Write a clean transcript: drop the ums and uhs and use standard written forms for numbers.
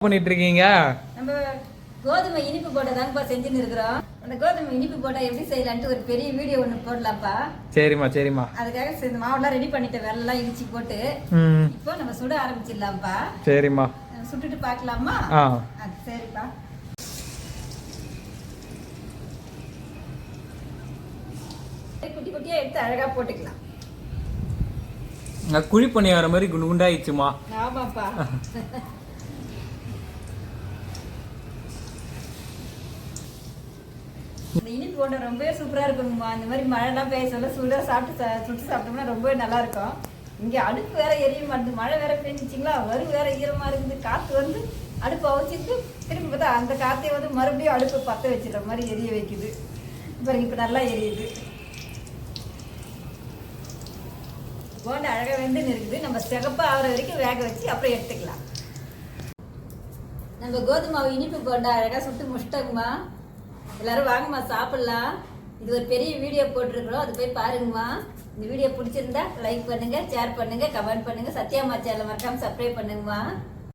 பண்ணிட்டு இருக்கீங்க? நம்ம கோதுமை இனிப்பு போட்டா தாங்கப்பா செஞ்சுன்னு இருக்கிறோம். அந்த கோதுமை இனிப்பு போட்டா எப்படி செய்யலான்ட்டு ஒரு பெரிய வீடியோ ஒன்று போடலாம்ப்பா. சரிம்மா. அதுக்காக இந்த மாவுலாம் ரெடி பண்ணிட்டு வெள்ளம் இடிச்சு போட்டு இப்போ நம்ம சுட ஆரம்பிச்சிடலாம்ப்பா. சரிம்மா. சுட்டுட்டு பார்க்கலாமா? சரிப்பா. குட்டி குட்டியா எடுத்து அழகா போட்டுக்கலாம். குழி பண்ணி வர மாதிரி குண்டு குண்டாயிடுச்சுமா. ஆமாப்பா. இந்த இனிப்பு போட்ட ரொம்பவே சூப்பரா இருக்குங்கம்மா. இந்த மாதிரி மழைலாம் பெய்ய சொல்ல சுட சுட்டு சாப்பிட்டோம்னா ரொம்பவே நல்லா இருக்கும். இங்க அடுப்பு வேற எரிய மாட்டேது, மழை வேற பெஞ்சிச்சிங்களா, வரும் வேற ஈரமா இருக்குது. காத்து வந்து அடுப்பு அவிச்சிட்டு திரும்பி பார்த்தா அந்த காத்தையை வந்து மறுபடியும் அடுப்பு பற்ற வச்சிடுற மாதிரி எரிய வைக்குது. பாருங்க இப்ப நல்லா எரியுது. போண்டு அழகா வெந்துன்னு இருக்குது. நம்ம சிகப்பா ஆகிற வரைக்கும் வேக வச்சு அப்புறம் எடுத்துக்கலாம். நம்ம கோதுமாவு இனிப்பு போண்டா அழகா சுட்டு முடிச்சிட்டோங்கம்மா. எல்லாரும் வாங்கம்மா சாப்பிடலாம். இது ஒரு பெரிய வீடியோ போட்டிருக்கிறோம், அது போய் பாருங்கம்மா. இந்த வீடியோ பிடிச்சிருந்தா லைக் பண்ணுங்க, ஷேர் பண்ணுங்க, கமெண்ட் பண்ணுங்க. சத்யாம்மா சேனலை மறக்காம சப்ஸ்கிரைப் பண்ணுங்கம்மா.